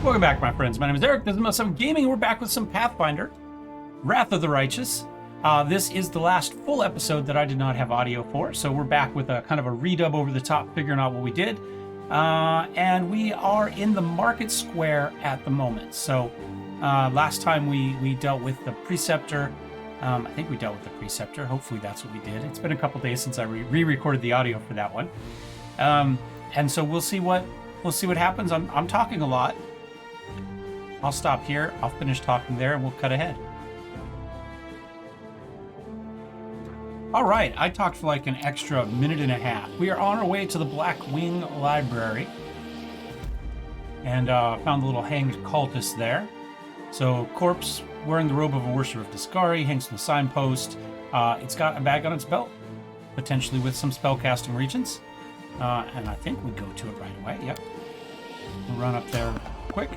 Welcome back, my friends. My name is Eric. This is Mo7 Gaming. We're back with some Pathfinder, Wrath of the Righteous. This is the last full episode that I did not have audio for, so we're back with a kind of a redub over the top, figuring out what we did. And we are in the market square at the moment. So last time we dealt with the Preceptor. I think we dealt with the Preceptor. Hopefully that's what we did. It's been a couple days since I re-recorded the audio for that one. And so we'll see what happens. I'm talking a lot. I'll stop here. I'll finish talking there, and we'll cut ahead. All right, I talked for like an extra minute and a half. We are on our way to the Black Wing Library, and found the little hanged cultist there. So, corpse wearing the robe of a worshiper of Discari, hangs from the signpost. It's got a bag on its belt, potentially with some spellcasting regents. And I think we go to it right away. Yep. We'll run up there quick.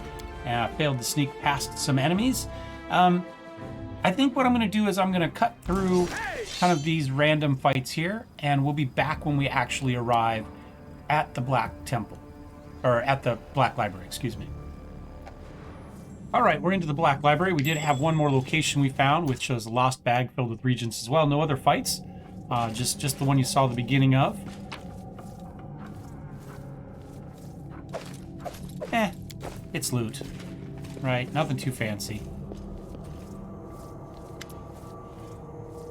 Failed to sneak past some enemies. I think what I'm going to do is I'm going to cut through kind of these random fights here, and we'll be back when we actually arrive at the Black Temple. Or at the Black Library, excuse me. Alright, we're into the Black Library. We did have one more location we found, which shows a lost bag filled with regents as well. No other fights. Just the one you saw the beginning of. It's loot. Right, nothing too fancy.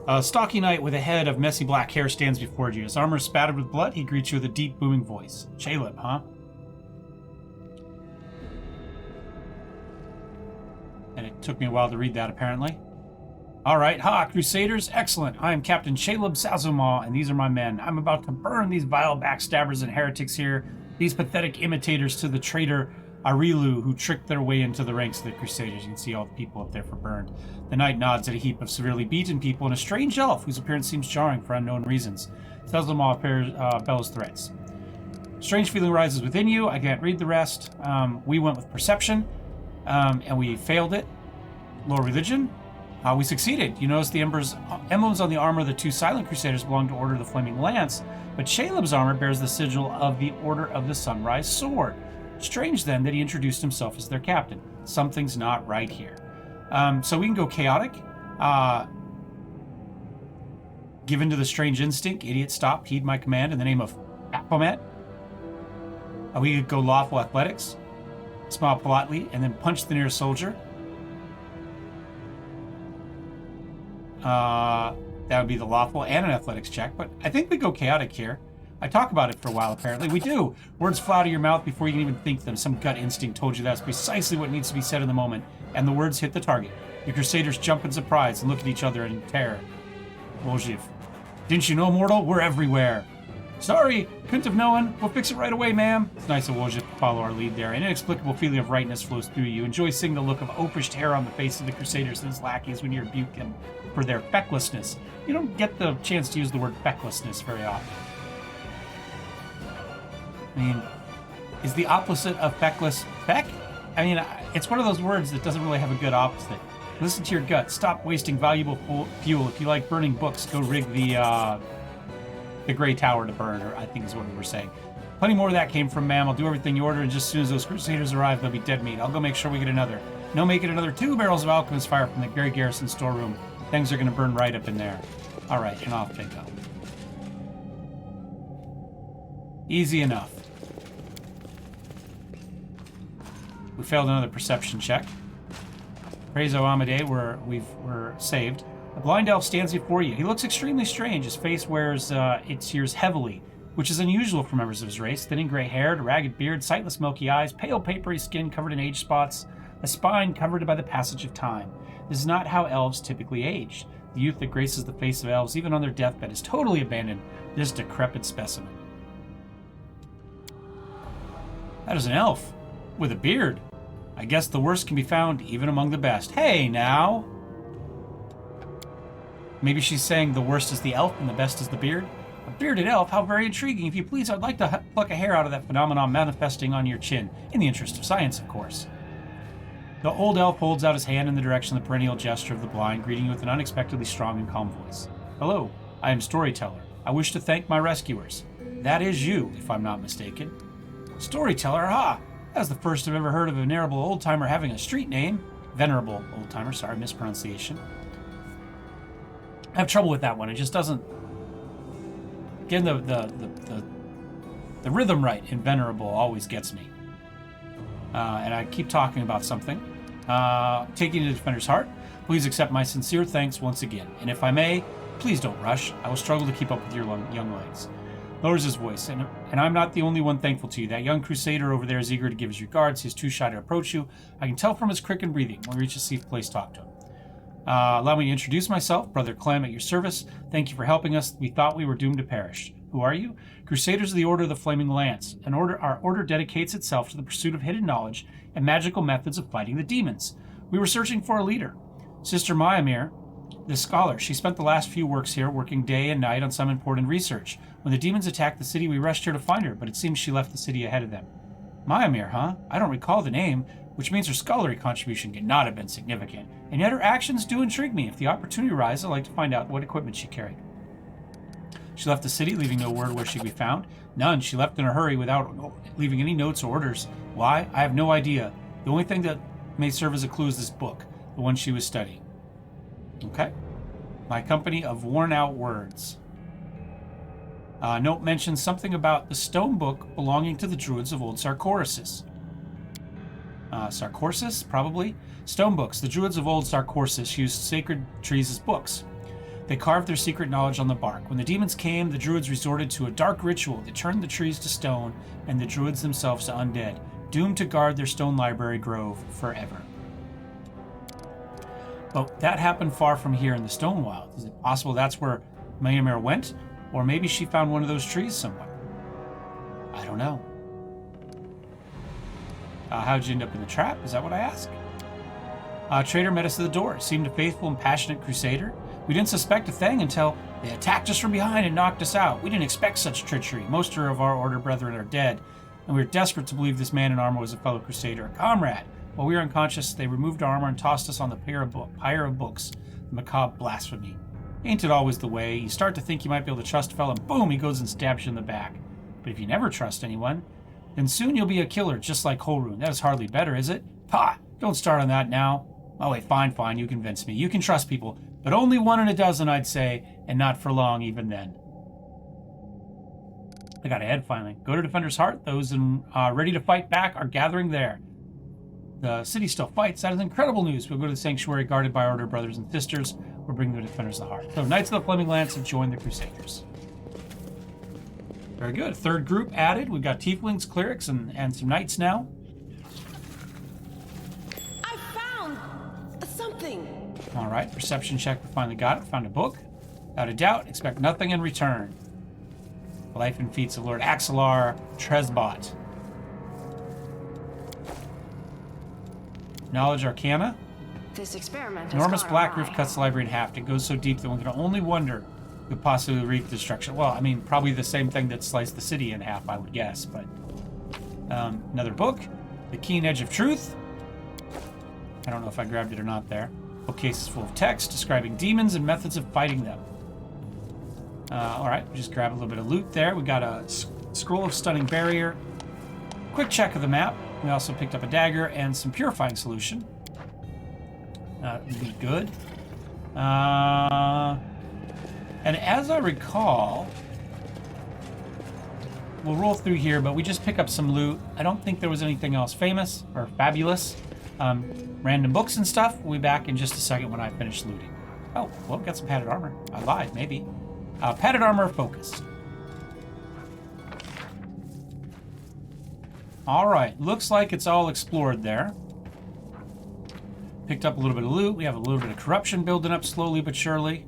A stocky knight with a head of messy black hair stands before you. His armor spattered with blood. He greets you with a deep, booming voice. Caleb, huh? And it took me a while to read that, apparently. Alright, Crusaders, excellent. I am Captain Caleb Sazuma, and these are my men. I'm about to burn these vile backstabbers and heretics here, these pathetic imitators to the traitor Arilu, who tricked their way into the ranks of the Crusaders. You can see all the people up there for burned. The knight nods at a heap of severely beaten people and a strange elf whose appearance seems jarring for unknown reasons. Sazuma bellows threats. Strange feeling rises within you. I can't read the rest. We went with perception, and we failed it. Low religion. We succeeded. You notice the emblems on the armor of the two silent Crusaders belong to Order of the Flaming Lance, but Caleb's armor bears the sigil of the Order of the Sunrise Sword. Strange, then, that he introduced himself as their captain. Something's not right here. So we can go chaotic. Given to the strange instinct, idiot, stop, heed my command in the name of Baphomet. We could go lawful athletics, smile politely, and then punch the nearest soldier. That would be the lawful and an athletics check, but I think we go chaotic here. I talk about it for a while, apparently. We do. Words fly out of your mouth before you can even think them. Some gut instinct told you that's precisely what needs to be said in the moment, and the words hit the target. The Crusaders jump in surprise and look at each other in terror. Woljiv. Didn't you know, mortal? We're everywhere. Sorry, couldn't have known. We'll fix it right away, ma'am. It's nice of Woljiv to follow our lead there. An inexplicable feeling of rightness flows through you. Enjoy seeing the look of opish terror on the face of the Crusaders and his lackeys when you rebuke them for their fecklessness. You don't get the chance to use the word fecklessness very often. I mean, is the opposite of feckless feck? I mean, it's one of those words that doesn't really have a good opposite. Listen to your gut. Stop wasting valuable fuel. If you like burning books, go rig the Grey Tower to burn, or I think is what we were saying. Plenty more of that came from ma'am. I'll do everything you order, and just as soon as those Crusaders arrive, they'll be dead meat. I'll go make sure we get another. No, make it another 2 barrels of alchemist fire from the Gary Garrison storeroom. Things are going to burn right up in there. All right, and off they go. Easy enough. We failed another perception check. Praise O Amade, we're saved. A blind elf stands before you. He looks extremely strange. His face wears its tears heavily, which is unusual for members of his race. Thinning gray hair, a ragged beard, sightless milky eyes, pale papery skin covered in age spots, a spine covered by the passage of time. This is not how elves typically age. The youth that graces the face of elves, even on their deathbed, is totally abandoned. This decrepit specimen. That is an elf with a beard. I guess the worst can be found even among the best. Hey, now. Maybe she's saying the worst is the elf and the best is the beard? A bearded elf? How very intriguing. If you please, I'd like to pluck a hair out of that phenomenon manifesting on your chin. In the interest of science, of course. The old elf holds out his hand in the direction of the perennial gesture of the blind, greeting you with an unexpectedly strong and calm voice. Hello, I am Storyteller. I wish to thank my rescuers. That is you, if I'm not mistaken. Storyteller, ha! As the first I've ever heard of a venerable old-timer having a street name. Venerable old-timer, sorry, mispronunciation. I have trouble with that one. It just doesn't... Getting the rhythm right in venerable always gets me. And I keep talking about something. Taking the Defender's Heart, please accept my sincere thanks once again. And if I may, please don't rush. I will struggle to keep up with your young legs. Lowers his voice, and I'm not the only one thankful to you. That young crusader over there is eager to give his regards. He's too shy to approach you. I can tell from his crick and breathing. When we reach a safe place, talk to him. Allow me to introduce myself, Brother Clem, at your service. Thank you for helping us. We thought we were doomed to perish. Who are you? Crusaders of the Order of the Flaming Lance. Our order dedicates itself to the pursuit of hidden knowledge and magical methods of fighting the demons. We were searching for a leader. Sister Mayamir, the scholar, she spent the last few weeks here working day and night on some important research. When the demons attacked the city, we rushed here to find her, but it seems she left the city ahead of them. Mayamir, huh? I don't recall the name, which means her scholarly contribution could not have been significant. And yet her actions do intrigue me. If the opportunity arises, I'd like to find out what equipment she carried. She left the city, leaving no word where she could be found. None. She left in a hurry without leaving any notes or orders. Why? I have no idea. The only thing that may serve as a clue is this book, the one she was studying. Okay. My company of worn-out words. Note mentions something about the stone book belonging to the druids of old Sarcoursis. Sarcoursis, probably? Stone books. The druids of old Sarcoursis used sacred trees as books. They carved their secret knowledge on the bark. When the demons came, the druids resorted to a dark ritual that turned the trees to stone and the druids themselves to undead, doomed to guard their stone library grove forever. But that happened far from here in the Stone Wild. Is it possible that's where Mayamir went? Or maybe she found one of those trees somewhere? I don't know. How'd you end up in the trap? Is that what I asked? Trader met us at the door. Seemed a faithful and passionate crusader. We didn't suspect a thing until they attacked us from behind and knocked us out. We didn't expect such treachery. Most of our order brethren are dead, and we were desperate to believe this man in armor was a fellow crusader, a comrade. While we were unconscious, they removed our armor and tossed us on the pyre of books. The macabre blasphemy. Ain't it always the way? You start to think you might be able to trust a fellow, and boom, he goes and stabs you in the back. But if you never trust anyone, then soon you'll be a killer, just like Holrun. That is hardly better, is it? Pah! Don't start on that now. Oh wait, fine, you convince me. You can trust people, but only 1 in a dozen, I'd say, and not for long even then. I got ahead finally. Go to Defender's Heart. Those ready to fight back are gathering there. The city still fights. That is incredible news. We'll go to the sanctuary guarded by Order brothers and sisters. We'll bring the Defenders of the Heart. So Knights of the Flaming Lance have joined the Crusaders. Very good. Third group added. We've got Tieflings, Clerics, and some Knights now. I found something. All right. Perception check. We finally got it. Found a book. Without a doubt, expect nothing in return. The Life and Feats of Lord Axelar Tresbot. Knowledge Arcana. This experiment has Enormous gone black awry. rift cuts the library in half. It goes so deep that one can only wonder who could possibly wreak destruction. Well, I mean, probably the same thing that sliced the city in half, I would guess. But another book, The Keen Edge of Truth. I don't know if I grabbed it or not there. Bookcase is full of text describing demons and methods of fighting them. All right, we just grab a little bit of loot there. We got a scroll of stunning barrier. Quick check of the map. We also picked up a dagger and some purifying solution. Would be good. And as I recall, we'll roll through here, but we just pick up some loot. I don't think there was anything else famous or fabulous. Random books and stuff. We'll be back in just a second when I finish looting. Oh, well, got some padded armor. I lied, maybe. Padded armor focus. All right, looks like it's all explored there. Picked up a little bit of loot. We have a little bit of corruption building up slowly but surely.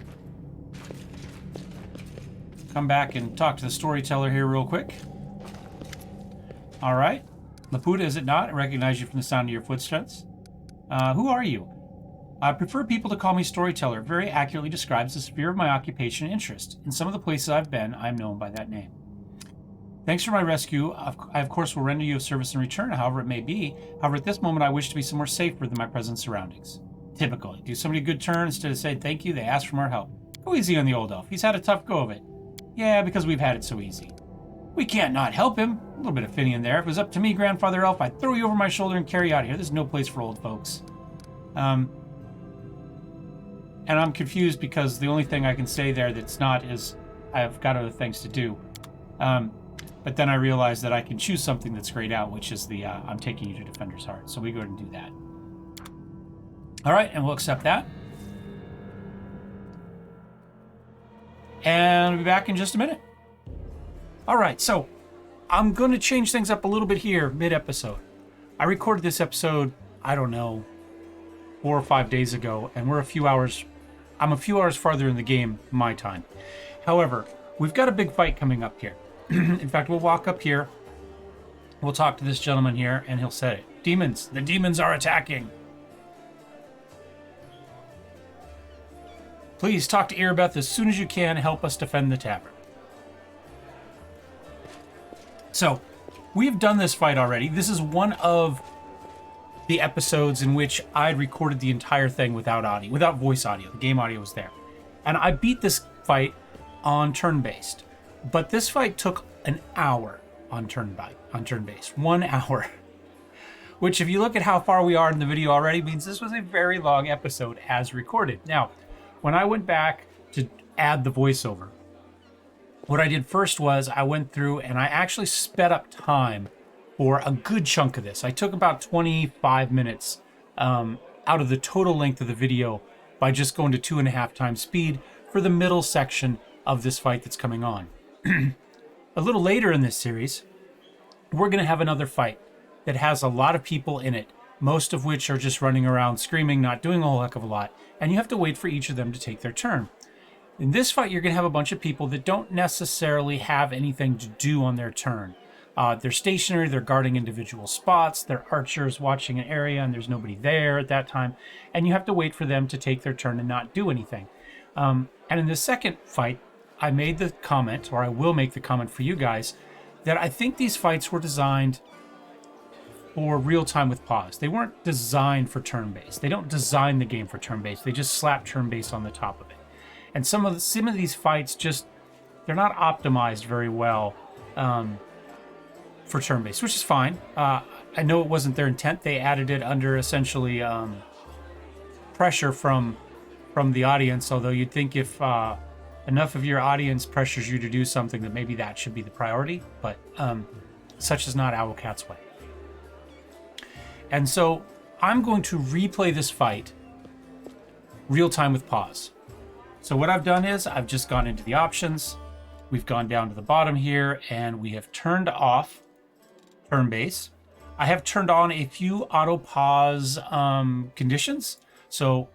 Come back and talk to the storyteller here real quick. All right. Laputa, is it not? I recognize you from the sound of your footsteps. Who are you? I prefer people to call me Storyteller. Very accurately describes the sphere of my occupation and interest. In some of the places I've been, I'm known by that name. Thanks for my rescue. I, of course, will render you a service in return, however it may be. However, at this moment, I wish to be somewhere safer than my present surroundings. Typical. Do somebody a good turn instead of saying thank you, they ask for more help. Go easy on the old elf. He's had a tough go of it. Yeah, because we've had it so easy. We can't not help him. A little bit of Finian there. If it was up to me, Grandfather Elf, I'd throw you over my shoulder and carry you out of here. This is no place for old folks. And I'm confused because the only thing I can say there that's not is I've got other things to do. But then I realized that I can choose something that's grayed out, which is the I'm taking you to Defender's Heart. So we go ahead and do that. All right, and we'll accept that. And we'll be back in just a minute. All right, so I'm going to change things up a little bit here mid-episode. I recorded this episode, I don't know, 4 or 5 days ago, and I'm a few hours farther in the game, my time. However, we've got a big fight coming up here. In fact, we'll walk up here, we'll talk to this gentleman here, and he'll say it. Demons, the demons are attacking. Please talk to Erebeth as soon as you can. Help us defend the tavern. So, we've done this fight already. This is one of the episodes in which I'd recorded the entire thing without audio, without voice audio. The game audio was there. And I beat this fight on turn-based. But this fight took an hour on turn-based. 1 hour. Which, if you look at how far we are in the video already, means this was a very long episode as recorded. Now, when I went back to add the voiceover, what I did first was I went through and I actually sped up time for a good chunk of this. I took about 25 minutes out of the total length of the video by just going to 2.5 times speed for the middle section of this fight that's coming on. A little later in this series, we're going to have another fight that has a lot of people in it, most of which are just running around screaming, not doing a whole heck of a lot, and you have to wait for each of them to take their turn. In this fight, you're going to have a bunch of people that don't necessarily have anything to do on their turn. They're stationary, they're guarding individual spots, they're archers watching an area, and there's nobody there at that time, and you have to wait for them to take their turn and not do anything. And in the second fight, I made the comment, or I will make the comment for you guys, that I think these fights were designed for real time with pause. They weren't designed for turn-based. They don't design the game for turn-based. They just slap turn-based on the top of it. And some of these fights just, they're not optimized very well for turn-based, which is fine. I know it wasn't their intent. They added it under essentially pressure from the audience, although you'd think if enough of your audience pressures you to do something that maybe that should be the priority, but such is not Owlcat's way. And so I'm going to replay this fight real time with pause. So what I've done is I've just gone into the options. We've gone down to the bottom here and we have turned off turn-based. I have turned on a few auto pause conditions. So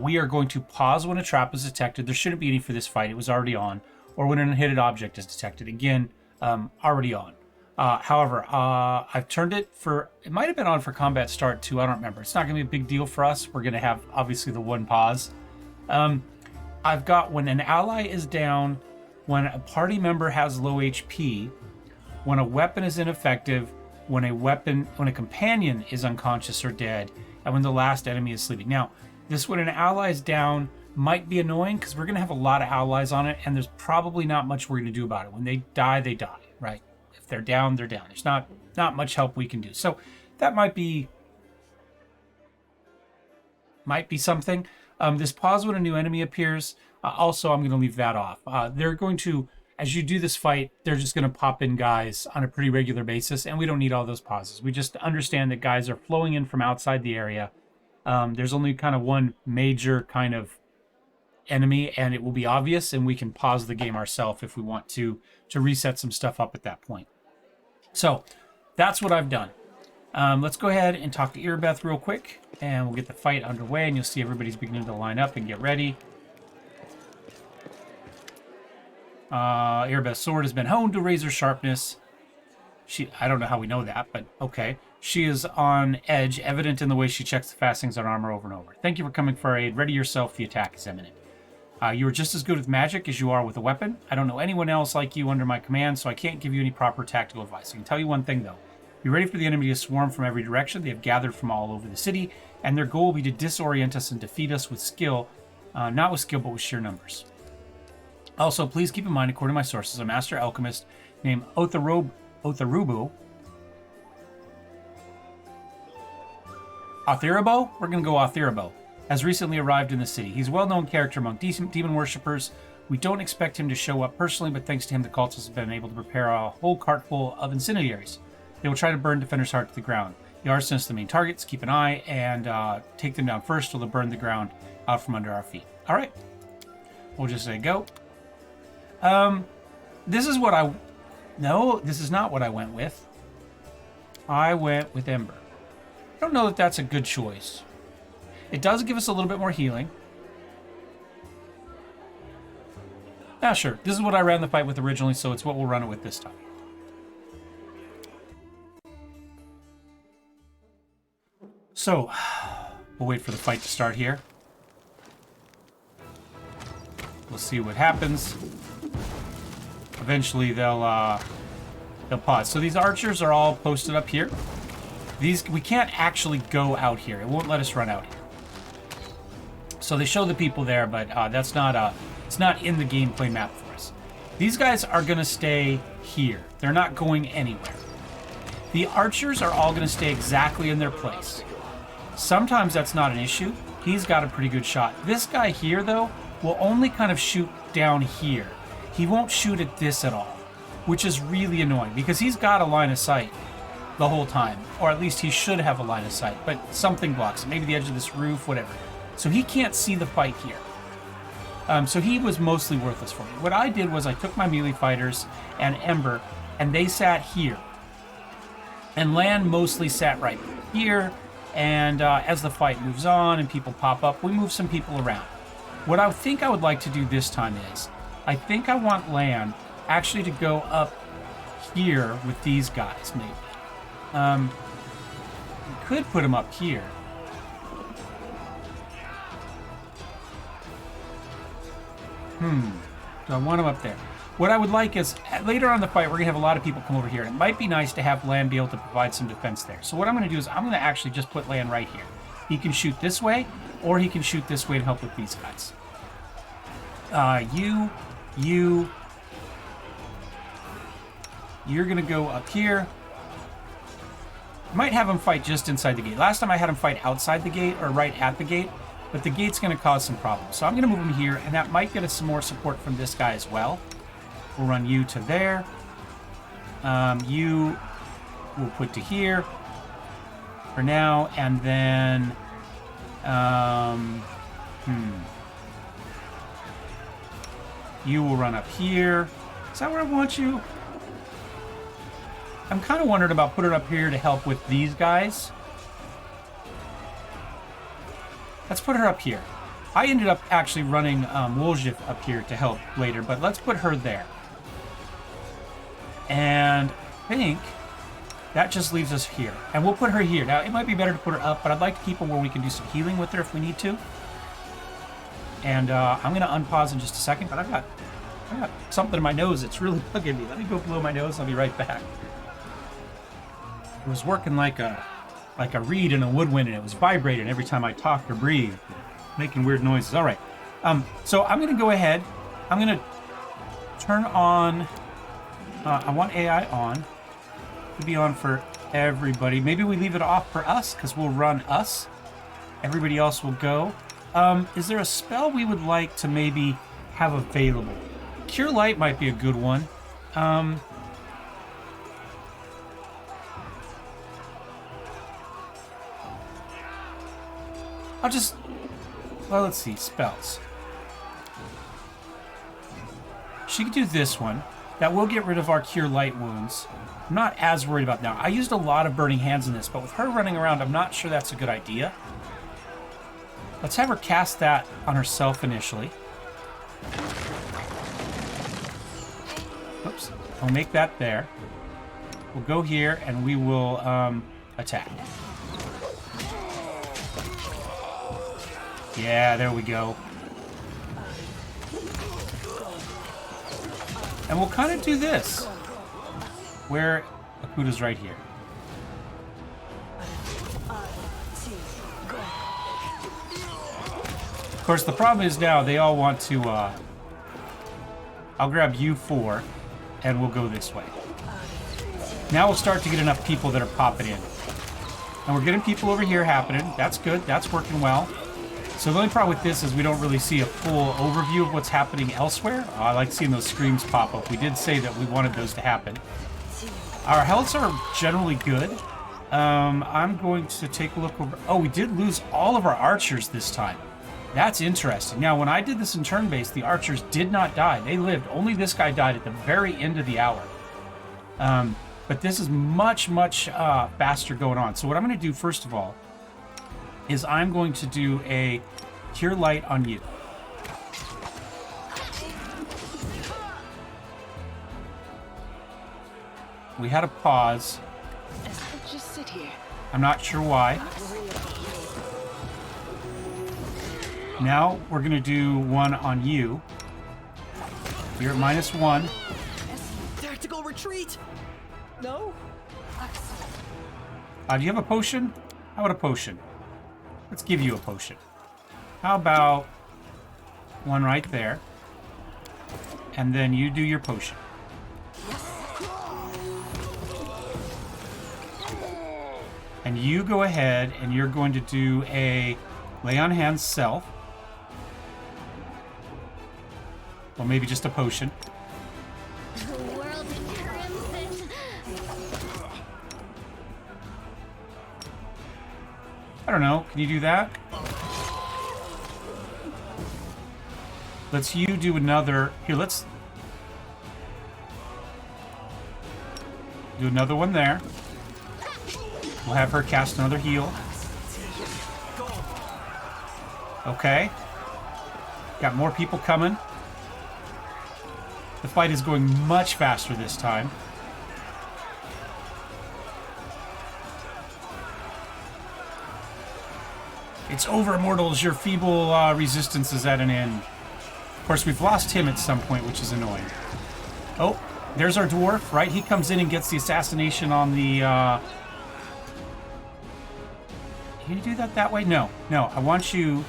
we are going to pause when a trap is detected. There shouldn't be any for this fight. It was already on. Or when an unhitted object is detected. Again, already on. However, I've turned it for, it might have been on for combat start too. I don't remember. It's not going to be a big deal for us. We're going to have obviously the one pause. I've got when an ally is down, when a party member has low HP, when a weapon is ineffective, when a companion is unconscious or dead, and when the last enemy is sleeping. Now, this when an ally is down might be annoying because we're going to have a lot of allies on it, and there's probably not much we're going to do about it. When they die, right? If they're down, they're down. There's not much help we can do. So that might be something. This pause when a new enemy appears. Also, I'm going to leave that off. They're going to, as you do this fight, they're just going to pop in guys on a pretty regular basis, and we don't need all those pauses. We just understand that guys are flowing in from outside the area. There's only kind of one major kind of enemy, and it will be obvious, and we can pause the game ourselves if we want to reset some stuff up at that point. So that's what I've done. Let's go ahead and talk to Erebeth real quick, and we'll get the fight underway, and you'll see everybody's beginning to line up and get ready. Erebeth's sword has been honed to razor sharpness. I don't know how we know that, but okay. She is on edge, evident in the way she checks the fastenings on armor over and over. Thank you for coming for our aid. Ready yourself, the attack is imminent. You are just as good with magic as you are with a weapon. I don't know anyone else like you under my command, so I can't give you any proper tactical advice. I can tell you one thing, though. Be ready for the enemy to swarm from every direction. They have gathered from all over the city, and their goal will be to disorient us and defeat us with skill. Not with skill, but with sheer numbers. Also, please keep in mind, according to my sources, a master alchemist named Otharubu. Othiribo? We're going to go Othiribo. Has recently arrived in the city. He's a well-known character among demon worshippers. We don't expect him to show up personally, but thanks to him, the cultists have been able to prepare a whole cart full of incendiaries. They will try to burn Defender's Heart to the ground. The arsonists are the main targets. Keep an eye and take them down first, or they'll burn the ground out from under our feet. All right. We'll just say go. This is what I... No, this is not what I went with. I went with Ember. I don't know that that's a good choice. It does give us a little bit more healing. Yeah, sure. This is what I ran the fight with originally, so it's what we'll run it with this time. So, we'll wait for the fight to start here. We'll see what happens. Eventually, they'll pause. So these archers are all posted up here. We can't actually go out here. It won't let us run out here. So they show the people there, but that's not it's not in the gameplay map for us. These guys are going to stay here. They're not going anywhere. The archers are all going to stay exactly in their place. Sometimes that's not an issue. He's got a pretty good shot. This guy here, though, will only kind of shoot down here. He won't shoot at this at all, which is really annoying because he's got a line of sight the whole time, or at least he should have a line of sight, but something blocks it. Maybe the edge of this roof, whatever. So he can't see the fight here. So he was mostly worthless for me. What I did was I took my melee fighters and Ember, and they sat here. And Lan mostly sat right here, and as the fight moves on and people pop up, we move some people around. What I think I would like to do this time is, I think I want Lan actually to go up here with these guys, maybe. We could put him up here. Do I want him up there? What I would like is, later on in the fight, we're going to have a lot of people come over here. And it might be nice to have Lan be able to provide some defense there. So what I'm going to do is, I'm going to actually just put Lan right here. He can shoot this way, or he can shoot this way to help with these guys. You're going to go up here. Might have him fight just inside the gate. Last time I had him fight outside the gate, or right at the gate. But the gate's going to cause some problems. So I'm going to move him here, and that might get us some more support from this guy as well. We'll run you to there. You we'll put to here for now, and then... You will run up here. Is that where I want you? I'm kind of wondering about putting it up here to help with these guys. Let's put her up here. I ended up actually running Woljif up here to help later, but let's put her there. And I think that just leaves us here. And we'll put her here. Now, it might be better to put her up, but I'd like to keep her where we can do some healing with her if we need to. And I'm going to unpause in just a second, but I've got something in my nose that's really bugging me. Let me go blow my nose. I'll be right back. It was working like a reed in a woodwind, and it was vibrating every time I talked or breathed, making weird noises. All right. So I'm going to go ahead. I'm going to turn on... I want AI on. To be on for everybody. Maybe we leave it off for us, because we'll run us. Everybody else will go. Is there a spell we would like to maybe have available? Cure Light might be a good one. Well, let's see, spells. She could do this one. That will get rid of our Cure Light wounds. I'm not as worried about now. I used a lot of Burning Hands in this, but with her running around, I'm not sure that's a good idea. Let's have her cast that on herself initially. Oops. I'll make that there. We'll go here, and we will attack. Yeah, there we go. And we'll kind of do this, where Akuta's right here. Of course, the problem is now they all want to... I'll grab you 4. and we'll go this way. Now we'll start to get enough people that are popping in. And we're getting people over here happening. That's good. That's working well. So the only problem with this is we don't really see a full overview of what's happening elsewhere. I like seeing those screams pop up. We did say that we wanted those to happen. Our healths are generally good. I'm going to take a look over... Oh, we did lose all of our archers this time. That's interesting. Now, when I did this in turn-based, the archers did not die. They lived. Only this guy died at the very end of the hour. But this is much, much faster going on. So what I'm going to do, first of all, is I'm going to do a Cure Light on you. We had a pause. Just sit here. I'm not sure why. Now we're going to do one on you. You're at -1. Tactical retreat. No. Do you have a potion? How about a potion? Let's give you a potion. How about one right there? And then you do your potion. And you go ahead and you're going to do a lay on hands self. Or maybe just a potion. I don't know. Can you do that? Let's you do another. Here, let's do another one there. We'll have her cast another heal. Okay. Got more people coming. The fight is going much faster this time. It's over, Immortals. Your feeble resistance is at an end. Of course, we've lost him at some point, which is annoying. Oh, there's our dwarf, right? He comes in and gets the assassination on the... Can you do that way? No. No, I want you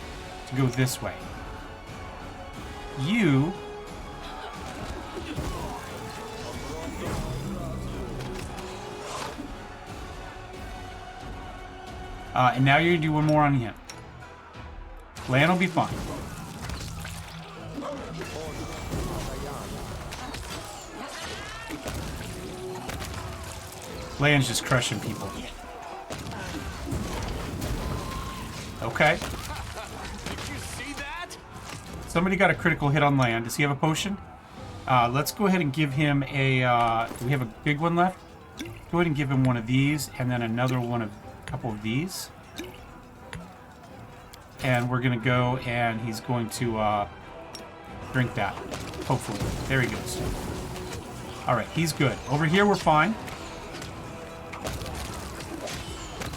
to go this way. You... and now you're going to do one more on him. Lan will be fine. Lan's just crushing people. Okay. Did you see that? Somebody got a critical hit on Lan. Does he have a potion? Let's go ahead and give him a... do we have a big one left? Go ahead and give him one of these, and then another one of... a couple of these. And we're going to go, and he's going to drink that. Hopefully. There he goes. Alright, he's good. Over here, we're fine.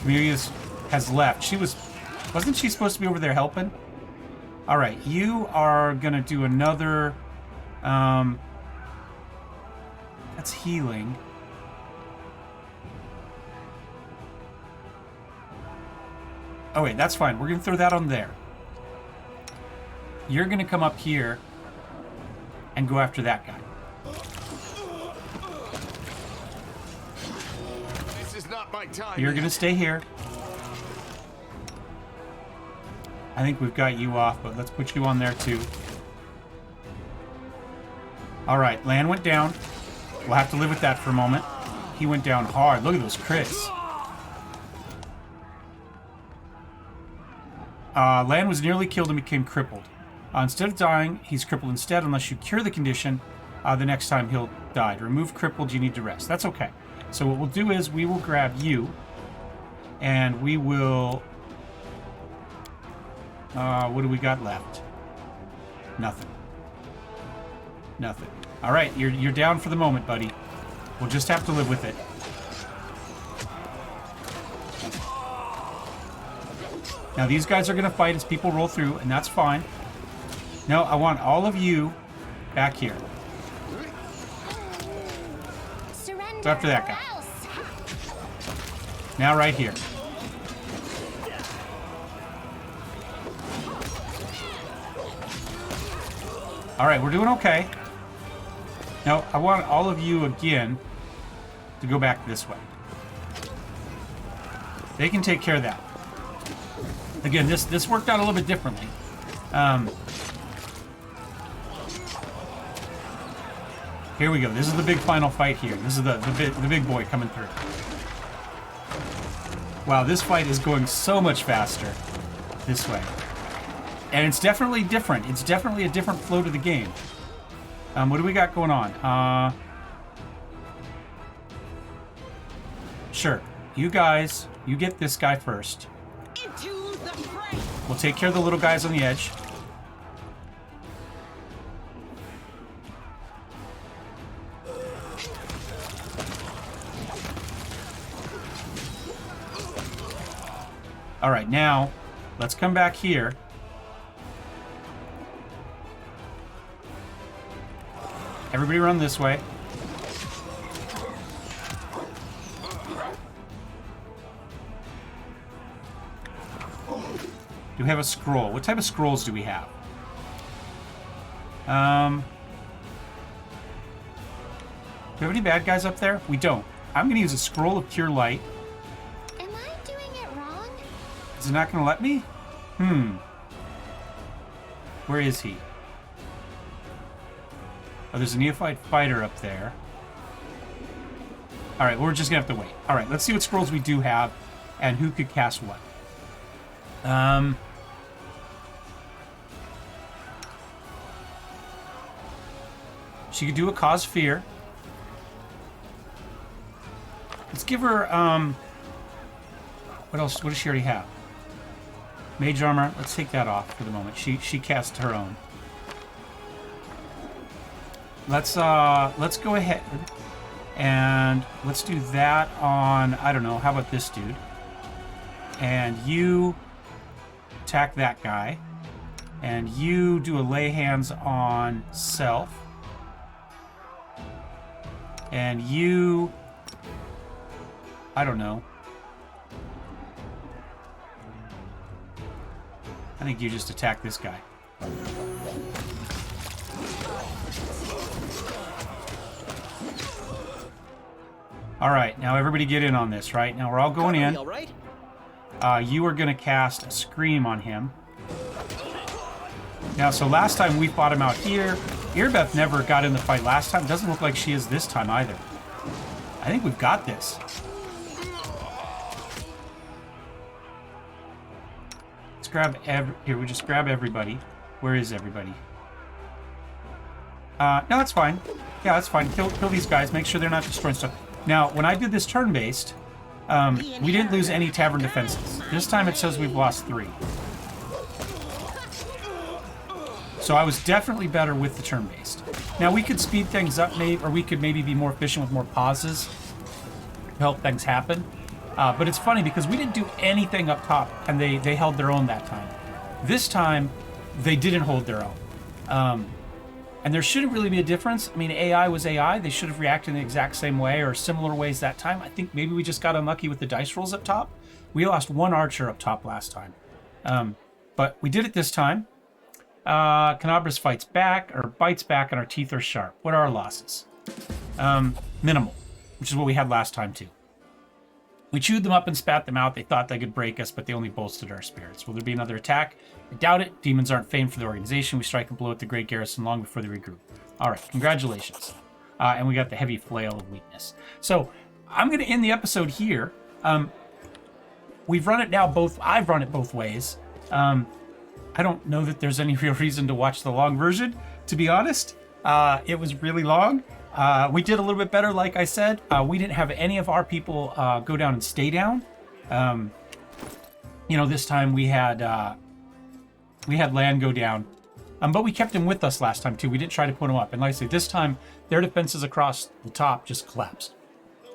Amelia has left. Wasn't she supposed to be over there helping? Alright, you are going to do another... that's healing. Oh wait, that's fine. We're going to throw that on there. You're going to come up here and go after that guy. This is not my time. You're going to stay here. I think we've got you off, but let's put you on there too. Alright, Lan went down. We'll have to live with that for a moment. He went down hard. Look at those crits. Lan was nearly killed and became crippled. Instead of dying, he's crippled instead unless you cure the condition. The next time he'll die. To remove crippled, you need to rest. That's okay. So what we'll do is we will grab you, and we will... what do we got left? Nothing. Nothing. Alright, you're down for the moment, buddy. We'll just have to live with it. Now these guys are going to fight as people roll through, and that's fine. No, I want all of you back here. Surrender Go after that guy. or else. Now right here. Alright, we're doing okay. Now, I want all of you again to go back this way. They can take care of that. Again, this worked out a little bit differently. Here we go. This is the big final fight here. This is the big boy coming through. Wow, this fight is going so much faster this way. And it's definitely different. It's definitely a different flow to the game. What do we got going on? Sure. You guys, you get this guy first. Into the fray. We'll take care of the little guys on the edge. All right, now let's come back here. Everybody run this way. Do we have a scroll? What type of scrolls do we have? Do we have any bad guys up there? We don't. I'm going to use a scroll of pure light. Am I doing it wrong? Is it not going to let me? Where is he? Oh, there's a neophyte fighter up there. All right, we're just going to have to wait. All right, let's see what scrolls we do have and who could cast what. She could do a cause fear. Let's give her, what else? What does she already have? Mage armor. Let's take that off for the moment. She cast her own. Let's go ahead and let's do that on, I don't know, how about this dude? And you attack that guy. And you do a lay hands on self. And you, I don't know. I think you just attack this guy. All right, now everybody get in on this, right? Now we're all going in. All right. You are going to cast a Scream on him. Now, so last time we fought him out here. Earbeth never got in the fight last time. Doesn't look like she is this time either. I think we've got this. Let's grab here, we just grab everybody. Where is everybody? No, that's fine. Yeah, that's fine. Kill these guys. Make sure they're not destroying stuff. Now, when I did this turn-based, we didn't lose any tavern defenses. This time it says we've lost 3. So I was definitely better with the turn-based. Now, we could speed things up, or we could maybe be more efficient with more pauses to help things happen. But it's funny because we didn't do anything up top, and they held their own that time. This time, they didn't hold their own. And there shouldn't really be a difference. I mean, AI was AI. They should have reacted in the exact same way or similar ways that time. I think maybe we just got unlucky with the dice rolls up top. We lost 1 archer up top last time. But we did it this time. Canabras fights back, or bites back, and our teeth are sharp. What are our losses? Minimal, which is what we had last time too. We chewed them up and spat them out. They thought they could break us, but they only bolstered our spirits. Will there be another attack? I doubt it. Demons aren't famed for the organization. We strike a blow at the Great Garrison long before they regroup. All right, congratulations. And we got the heavy flail of weakness. So I'm going to end the episode here. We've run it now both. I've run it both ways. I don't know that there's any real reason to watch the long version, to be honest. It was really long. We did a little bit better, like I said. We didn't have any of our people go down and stay down. This time we had land go down. But we kept him with us last time, too. We didn't try to put him up. And like I say, this time, their defenses across the top just collapsed.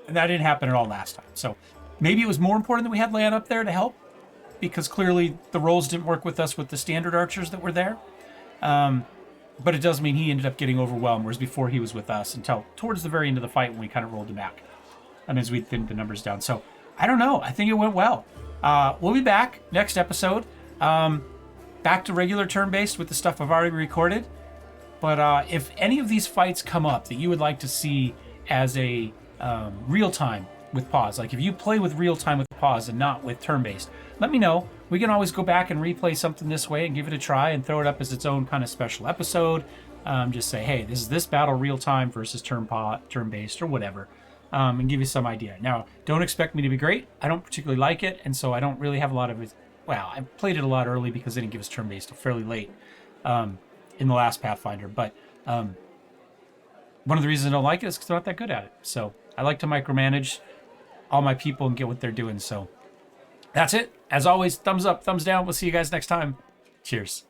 And that didn't happen at all last time. So maybe it was more important that we had land up there to help, because clearly the rolls didn't work with us with the standard archers that were there. But it does mean he ended up getting overwhelmed, whereas before he was with us until towards the very end of the fight when we kind of rolled him back. As we thinned the numbers down. So, I don't know. I think it went well. We'll be back next episode. Back to regular turn-based with the stuff I've already recorded. But if any of these fights come up that you would like to see as a real time with pause, like if you play with real time with pause and not with turn-based, let me know. We can always go back and replay something this way and give it a try and throw it up as its own kind of special episode. Just say, hey, this is this battle real time versus turn-based or whatever, and give you some idea. Now, don't expect me to be great. I don't particularly like it, and so I don't really have a lot of it. Well, I played it a lot early because they didn't give us turn-based until fairly late in the last Pathfinder. But one of the reasons I don't like it is because I'm not that good at it. So I like to micromanage all my people and get what they're doing. So that's it. As always, thumbs up, thumbs down. We'll see you guys next time. Cheers.